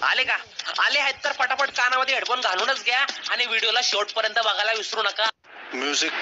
आले का? आले आहेत तर पटापट कानामध्ये हेडफोन घालूनच घ्या आणि व्हिडिओला शेवटपर्यंत बघायला विसरू नका. म्युझिक.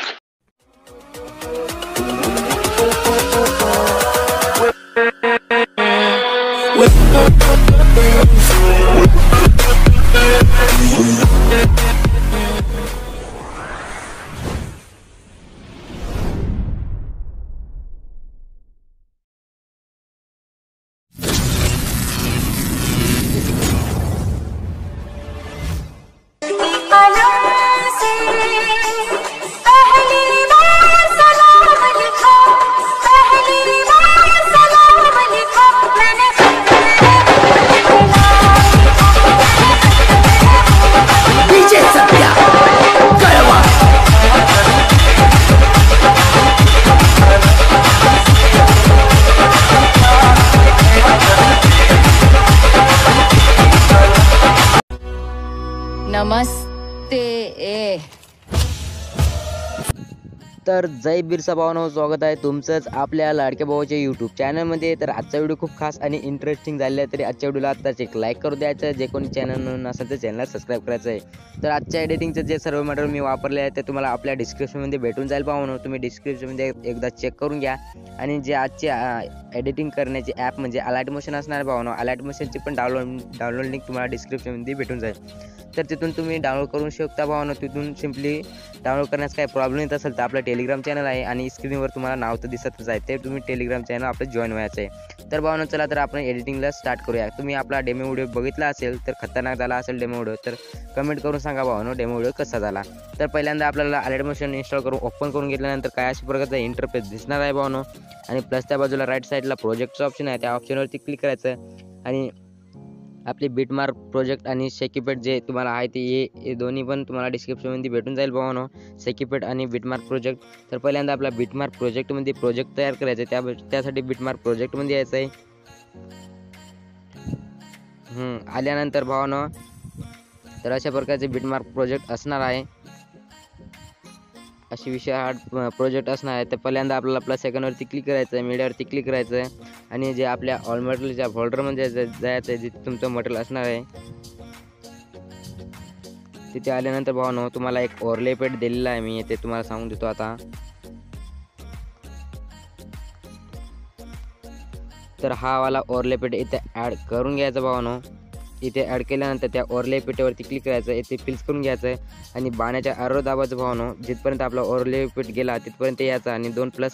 नमस्ते. तर जय बिरसा भावांनो, स्वागत आहे तुमचंच आपल्या लाडक्या भावाच्या यूट्यूब चॅनलमध्ये. तर आजचा व्हिडिओ खूप खास आणि इंटरेस्टिंग झालेला आहे. तरी आजच्या व्हिडिओला आत्ताच एक लाईक करू द्यायचं. जे कोणी चॅनल म्हणून असेल तर चॅनलला सबस्क्राईब करायचं आहे. तर आजच्या एडिटिंगचं जे सर्व मटेरियल मी वापरले आहे ते तुम्हाला आपल्या डिस्क्रिप्शनमध्ये भेटून जाईल भावांनो. तुम्ही डिस्क्रिप्शनमध्ये एकदा चेक करून घ्या. आणि जे आजचे एडिटिंग करण्याचे ॲप म्हणजे अलाइट मोशन असणार आहे भावांनो. अलाइट मोशनची पण डाउनलोड लिंक तुम्हाला डिस्क्रिप्शनमध्ये भेटून जाईल. तर तिथून तुम्ही डाउनलोड करू शकता भावांनो. तिथून सिम्पली डाउनलोड करण्यास काही प्रॉब्लेम येत असेल तर आपलं टेलिग्राम चॅनल आहे आणि स्क्रीनवर तुम्हाला नाव तर दिसतच आहे. ते तुम्ही टेलिग्राम चॅनल आपलं जॉईन व्हायचं आहे. तर भावांनो चला तर आपण एडिटिंगला स्टार्ट करूया. तुम्ही आपला डेमो व्हिडिओ बघितला असेल तर खतरनाक झाला असेल डेमो व्हिडिओ, तर कमेंट करून सांगा भावांनो डेमो व्हिडिओ कसा झाला. तर पहिल्यांदा आपल्याला अलाइट मोशन इन्स्टॉल करून ओपन करून घेतल्यानंतर काय अशा प्रकारचा इंटरफेस दिसणार आहे भावांनो. आणि प्लस त्या बाजूला राईट साईडला प्रोजेक्टचं ऑप्शन आहे, त्या ऑप्शनवरती क्लिक करायचं आणि आपली बिटमार्क प्रोजेक्ट आणि सेकिपेट जे तुम्हाला आहे ते हे दोन्ही पण तुम्हाला डिस्क्रिप्शनमध्ये भेटून जाईल भावांनो. सेकिपेट आणि बिटमार्क प्रोजेक्ट. तर पहिल्यांदा आपला बिटमार्क प्रोजेक्टमध्ये प्रोजेक्ट तयार करायचं आहे. त्यासाठी बिटमार्क प्रोजेक्टमध्ये यायचं आहे. आल्यानंतर भावांनो तर अशा प्रकारचे बिटमार्क प्रोजेक्ट असणार आहे. अशी विषय हा प्रोजेक्ट असणार आहे. तर पहिल्यांदा आपल्याला प्लस आयकॉनवरती क्लिक करायचं आहे, मीडियावरती क्लिक करायचं आहे आणि जे आपल्या ऑल मटेरियलच्या फोल्डरमध्ये जायचं आहे जिथे तुमचं मटेरियल असणार आहे. तिथे आल्यानंतर भावांनो तुम्हाला एक ओव्हरले पेट दिलेला आहे, मी ते तुम्हाला सांगून देतो आता. तर हा वाला ओव्हरले पेट इथे ॲड करून घ्यायचा भावांनो. इथे ॲड केल्यानंतर त्या ओव्हरले पेटवरती क्लिक करायचं, इथे फिल्स करून घ्यायचं आहे आणि बाणाच्या ॲरो दाबाचं भावांनो. जिथपर्यंत आपला ओव्हरले पेट गेला तिथपर्यंत यायचा आणि दोन प्लस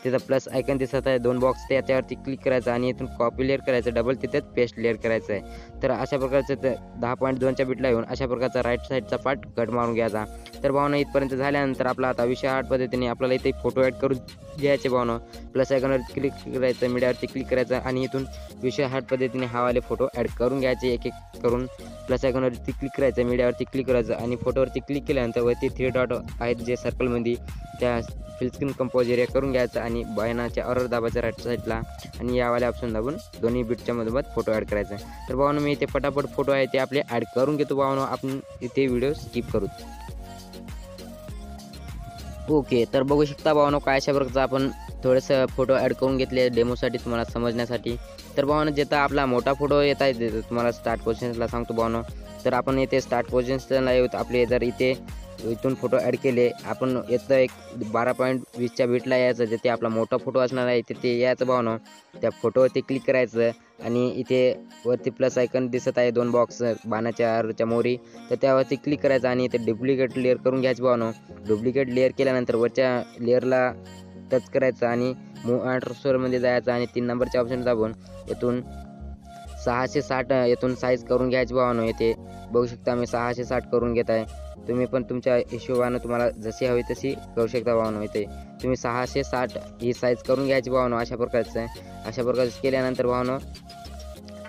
तिथं प्लस आयकॉन दिसत आहे, दोन बॉक्स त्याच्यावरती क्लिक करायचं आणि इथून कॉपी लेअर करायचं, डबल तिथेच पेस्ट लेअर करायचं आहे. तर अशा प्रकारचं 10.2च्या बिटला येऊन अशा प्रकारचा राईट साईडचा पार्ट कट मारून घ्यायचा. तर भावना इथपर्यंत झाल्यानंतर आपला आता विषय आर्ट पद्धतीने आपल्याला इथे फोटो ॲड करून घ्यायचे भावना. प्लस आयकॉनवरती क्लिक करायचं, मीडियावरती क्लिक करायचं आणि इथून विषय हार्ट पद्धतीने हावाले फोटो ॲड करून घ्यायचे एक एक करून. प्लस आयकॉनवरती क्लिक करायचं, मीडियावरती क्लिक करायचं आणि फोटोवरती क्लिक केल्यानंतर वरती 3 डॉट आहेत जे सर्कलमध्ये त्या फिल स्क्रीन कंपोज एरिया करून घ्यायचं आणि बायनाच्या ऑर्डर दाबायचं राईट साईडला आणि यावाले ऑप्शन दाबून दोन्ही बिटच्या मधोमध फोटो ॲड करायचा. तर भावानो मी इथे पटापट फोटो आहे ते आपले ॲड करून घेतो भावानो. आपण इथे व्हिडिओ स्किप करू. ओके, तर बघू शकता भावानो काय अशा प्रकारचं आपण थोडंसं फोटो ॲड करून घेतले डेमोसाठी तुम्हाला समजण्यासाठी. तर भावानो जिथं आपला मोठा फोटो येत आहे तुम्हाला स्टार्ट पोझिशनला सांगतो भावानो. तर आपण इथे स्टार्ट पोझिशनला येऊत. आपले जर इथून फोटो ॲड केले आपण येतं एक 12.20च्या बिटला यायचं, जिथे आपला मोठा फोटो असणार आहे तिथे यायचं भावानो. त्या फोटोवरती क्लिक करायचं आणि इथे वरती प्लस आयकन दिसत आहे, दोन बॉक्स बाणाच्या आरच्या मोरी, तर त्यावरती क्लिक करायचं आणि इथे डुप्लिकेट लेअर करून घ्यायचं भावानो. डुप्लिकेट लेअर केल्यानंतर वरच्या लेअरला टच करायचं आणि मूव्ह अँड ट्रान्सफरमध्ये जायचं आणि 3 नंबरचे ऑप्शन दाबून येथून 660 येथून साईज करून घ्यायची भावानो. येथे बघू शकता मी 660 करून घेत आहे. तुम्ही पण तुमच्या हिशोबानं तुम्हाला जशी हवी तशी करू शकता भावानो. इथे तुम्ही 660 ही साईज करून घ्यायची भावानो. अशा प्रकारचं केल्यानंतर भावानो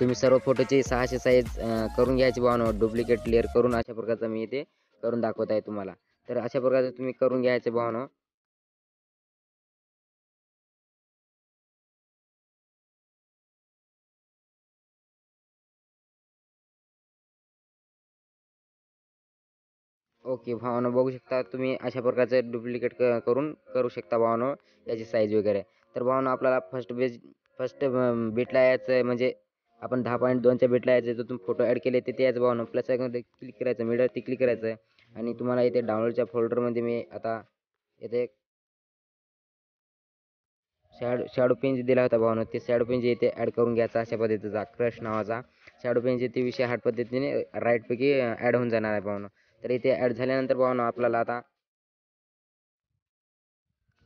तुम्ही सर्व फोटोची 600 साईज करून घ्यायची भावानो. डुप्लिकेट लेअर करून अशा प्रकारचं मी इथे करून दाखवत आहे तुम्हाला. तर अशा प्रकारचं तुम्ही करून घ्यायचे भावानो. ओके भावानो, बघू शकता तुम्ही अशा प्रकारचं डुप्लिकेट करू शकता भावानो याची साईज वगैरे. तर भावानो आपल्याला फर्स्ट बिटला यायचं म्हणजे आपण 10.2च्या बिटला यायचं, तर तुम्ही फोटो ॲड केले ते यायचं भावानो. प्लस आयकॉनवर क्लिक करायचं, मीडियावरती क्लिक करायचं आहे आणि तुम्हाला इथे डाउनलोडच्या फोल्डरमध्ये मी आता इथे शॅडो पेन दिला होता भावानो, ते शॅडो पेन इथे ॲड करून घ्यायचा. अशा पद्धतीचा क्रश नावाचा शॅडो पेन ते विषय हार्ड पद्धतीने राईटपैकी ॲड होऊन जाणार आहे भावानो. तर इथे ॲड झाल्यानंतर भावानो आपल्याला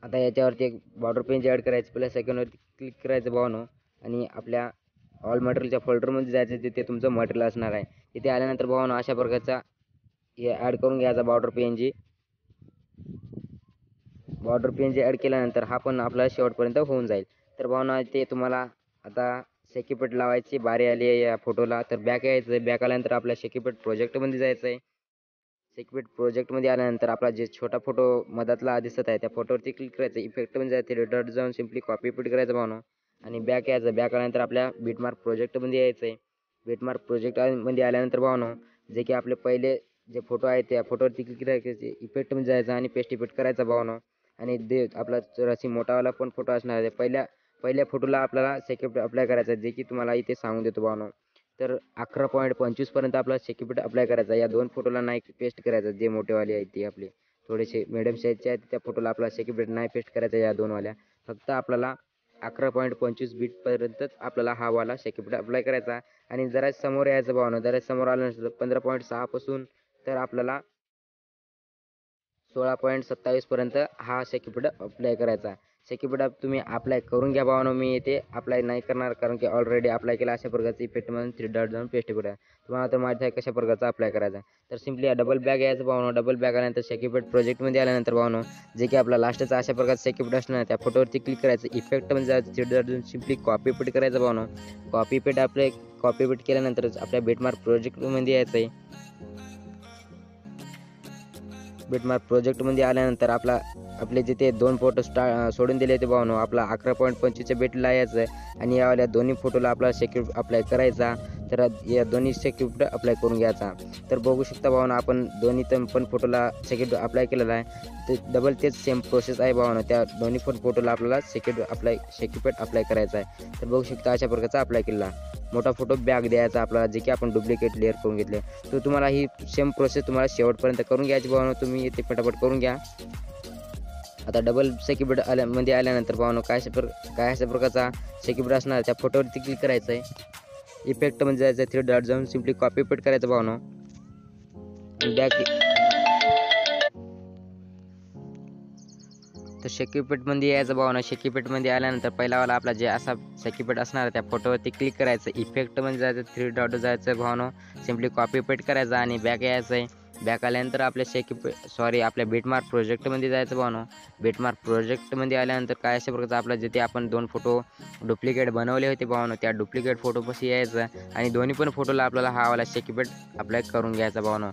आता याच्यावरती एक बॉर्डर पेन ॲड करायची. प्लस आयकॉनवरती क्लिक करायचं भावानो आणि आपल्या ऑल मटेरियलच्या फोल्डरमध्ये जायचं, तिथे तुमचं मटेरियल असणार आहे. इथे आल्यानंतर भावानो अशा प्रकारचा हे ॲड करून घ्यायचा बॉर्डर पेन ॲड केल्यानंतर हा पण आपला शेवटपर्यंत होऊन जाईल. तर भावना ते तुम्हाला आता शेकीपेट लावायची बारी आली आहे या फोटोला. तर बॅक यायचं, बॅक आल्यानंतर आपल्या शेकीपेट प्रोजेक्टमध्ये जायचं आहे. शेकीपेट प्रोजेक्टमध्ये आल्यानंतर आपला जे छोटा फोटो मधातला दिसत आहे त्या फोटोवरती क्लिक करायचं, इफेक्टमध्ये जायचं, रिडट जाऊन सिम्पली कॉपी पेट करायचं भावना आणि बॅक यायचं. बॅक आल्यानंतर आपल्या बिटमार्क प्रोजेक्टमध्ये यायचं आहे. बिटमार्क प्रोजेक्टमध्ये आल्यानंतर भावना जे की आपले पहिले जे फोटो आहेत त्या फोटोवरती क्लिक करायचे, इफेक्टमध्ये जायचं आणि पेस्ट इफेक्ट करायचा भावना आणि आपला जराशी मोठावाला पण फोटो असणार आहे. पहिल्या फोटोला आपल्याला सेकंड अप्लाय करायचा आहे, जे की तुम्हाला इथे सांगून देतो भावना. तर 11.25 पर्यंत आपला सेक्युपिट अप्लाय करायचा. या 2 फोटोला नाही पेस्ट करायचं, जे मोठेवाले आहेत ते आपले थोडेसे मिडियम साईजचे आहेत त्या फोटोला आपला सेक्युपिट नाही पेस्ट करायचा. या 2 वाल्या फक्त आपल्याला 11.25 बीटपर्यंतच आपल्याला हा वाला सेक्युपिट अप्लाय करायचा आणि जरा समोर यायचं भावना. जरा समोर आल्यानंतर 15.6 पासून तर आपल्याला 16.27 पर्यंत हा सेक्युपिट अप्लाय करायचा. सेक्युपिट तुम्ही अप्लाय करून घ्या भावानो. मी इथे अप्लाय नाही करणार कारण की ऑलरेडी अप्लाय केला. अशा प्रकारचा इफेक्टमध्ये 3 डॉट जाऊन पेस्ट करूया. तुम्हाला तर माहिती आहे कशा प्रकारचा अप्लाय करायचा. तर सिम्पली डबल बॅग यायचं भावानो. डबल बॅग आल्यानंतर सेक्युपिट प्रोजेक्टमध्ये आल्यानंतर भावानो जे की आपला लास्टचा अशा प्रकारचा सेक्युपिट असणार त्या फोटोवरती क्लिक करायचं. इफेक्टमध्ये जायचं, 3 डॉट जाऊन सिम्पली कॉपी पेट करायचं भावानो. कॉपी पेट केल्यानंतरच आपल्या बिटमार्क प्रोजेक्टमध्ये यायचं आहे. बिटमार्क प्रोजेक्टमध्ये आल्यानंतर आपले जिथे 2 फोटो सोडून दिले ते भावनो आपला 11.25च्या बेटला यायचं आहे आणि यावाल्या दोन्ही फोटोला आपला सेक्युरिटी अप्लाय करायचा. तर या दोन्ही सेक्युरिटी अप्लाय करून घ्यायचा. तर बघू शकता भावना आपण दोन्ही पण फोटोला सेक्युरिटी अप्लाय केलेला आहे. ते डबल तेच सेम प्रोसेस आहे भावना. त्या दोन्ही पण फोटोला आपल्याला सेक्युरिटी अप्लाय करायचा आहे. तर बघू शकता अशा प्रकारचा अप्लाय केला. मोठा फोटो बॅग द्यायचा आपला, जे की आपण डुप्लिकेट लेअर करून घेतले. तर तुम्हाला ही सेम प्रोसेस तुम्हाला शेवटपर्यंत करून घ्यायची भावना. तुम्ही इथे पटापट करून घ्या. आता डबल सेक्युरिटी आल्यानंतर भावना काय अशा प्रकारचा सेक्युरिटी असणार त्या फोटोवरती क्लिक करायचं आहे. इफेक्टमध्ये जायचं, 3 डॉट जाऊन सिम्पली कॉपी पेट करायचं भावना. तर सेक्युरिटीमध्ये यायचं भावना. सेक्युरिटीमध्ये आल्यानंतर पहिलावाला आपला जे असा सेक्युरिटी असणार त्या फोटोवरती क्लिक करायचं. इफेक्टमध्ये जायचं, 3 डॉट जायचं भावना. सिम्पली कॉपी पेट करायचा आणि बॅक यायचं आहे. बॅक आल्यानंतर आपल्या आपल्या बिटमार्क प्रोजेक्टमध्ये जायचं भावना. बिटमार्क प्रोजेक्टमध्ये आल्यानंतर काय अशा प्रकारचं आपला जिथे आपण 2 फोटो डुप्लिकेट बनवले होते भावना, त्या डुप्लिकेट फोटोपाशी यायचं आणि दोन्ही पण फोटोला आपल्याला हा वाला सेक्युरिटी अप्लाय करून घ्यायचा भावना.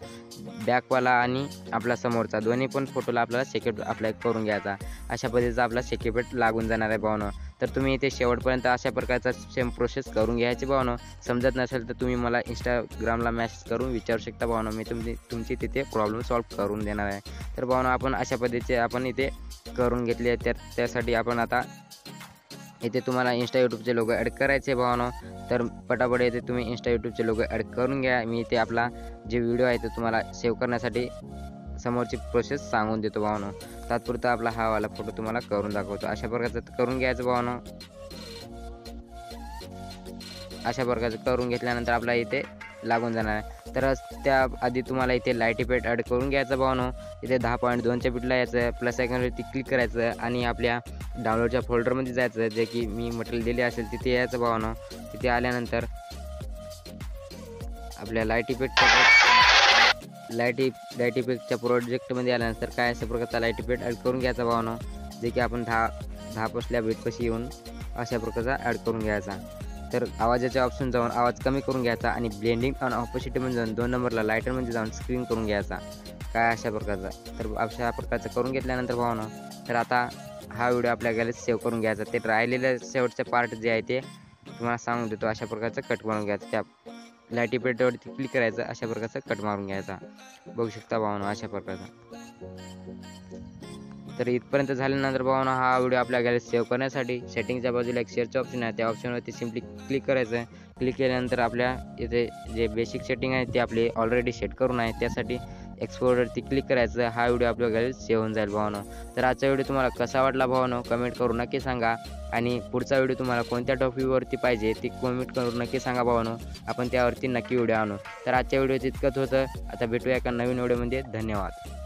बॅकवाला आणि आपला समोरचा दोन्ही पण फोटोला आपल्याला सेक्युरिटी अप्लाय करून घ्यायचा. अशा पद्धतीचा आपला सेक्युरिटी लागून जाणार आहे भावना. तर तुम्ही इथे शेवटपर्यंत अशा प्रकारचा सेम प्रोसेस करून घ्यायची भावना. समजत नसेल तर तुम्ही मला इंस्टाग्रामला मेसेज करून विचारू शकता भावना. मी तुमची तिथे प्रॉब्लेम सॉल्व्ह करून देणार आहे. तर भावना आपण अशा पद्धतीचे आपण इथे करून घेतले आहे. त्यासाठी आपण आता इथे तुम्हाला इंस्टा यूट्यूबचे लोगो ॲड करायचे भावना. तर पटापट इथे तुम्ही इंस्टा यूट्यूबचे लोगो ॲड करून घ्या. मी इथे आपला जे व्हिडिओ आहे तो तुम्हाला सेव्ह करण्यासाठी समोरची प्रोसेस सांगून देतो भावना. तात्पुरता आपला हा वाला फोटो तुम्हाला करून दाखवतो. अशा प्रकारचं करून घ्यायचं भावना. अशा प्रकारचं करून घेतल्यानंतर आपला इथे लागून जाणार आहे. तर त्या आधी तुम्हाला इथे लाईट इफेक्ट ॲड करून घ्यायचं भावना. इथे 10.2च्या बिटला यायचं, प्लस आयकॉनवरती क्लिक करायचं आणि आपल्या डाउनलोडच्या फोल्डरमध्ये जायचं, जे की मी मटेरियल दिले असेल तिथे यायचं भावना. तिथे आल्यानंतर आपल्या लाईट इफेक्टच्या प्रोजेक्टमध्ये आल्यानंतर काय अशा प्रकारचा लाईट इफेक्ट ॲड करून घ्यायचा भावना, जे की आपण 10 पसल्या बीटपाशी येऊन अशा प्रकारचा ॲड करून घ्यायचा. तर आवाजाच्या ऑप्शन जाऊन आवाज कमी करून घ्यायचा आणि ब्लेंडिंग आणि ऑपोसिटीमध्ये जाऊन 2 नंबरला लायटरमध्ये जाऊन स्क्रीन करून घ्यायचा. काय अशा प्रकारचा. तर अशा प्रकारचं करून घेतल्यानंतर भावना तर आता हा व्हिडिओ आपल्या गॅलरीत सेव्ह करून घ्यायचा. ते राहिलेलं शेवटचं पार्ट जे आहे ते तुम्हाला सांगून देतो. अशा प्रकारचं कट करून घ्यायचं. त्या लाईट इफेक्टवरती क्लिक करायचं, अशा प्रकारचं कट मारून घ्यायचा. बघू शकता भावना अशा प्रकारचा. तर इथपर्यंत झाल्यानंतर भावना हा व्हिडिओ आपल्या गॅलरीत सेव्ह करण्यासाठी सेटिंगच्या बाजूला एक शेअरचं ऑप्शन आहे, त्या ऑप्शनवरती सिम्पली क्लिक करायचं आहे. क्लिक केल्यानंतर आपल्या इथे जे बेसिक सेटिंग आहे ते आपले ऑलरेडी सेट करून आहे. त्यासाठी एक्सपोर्टवरती क्लिक करायचं. हा व्हिडिओ आपल्या गॅलरीत सेव्ह होऊन जाईल भावानो. तर आजचा व्हिडिओ तुम्हाला कसा वाटला भावानो कमेंट करून नक्की सांगा. आणि पुढचा व्हिडिओ तुम्हाला कोणत्या टॉपिकवरती पाहिजे ते कमेंट करून नक्की सांगा भावानो. आपण त्यावरती नक्की व्हिडिओ आणू. तर आजच्या व्हिडिओचं इतकंच होतं. आता भेटूया एका नवीन व्हिडिओमध्ये. धन्यवाद.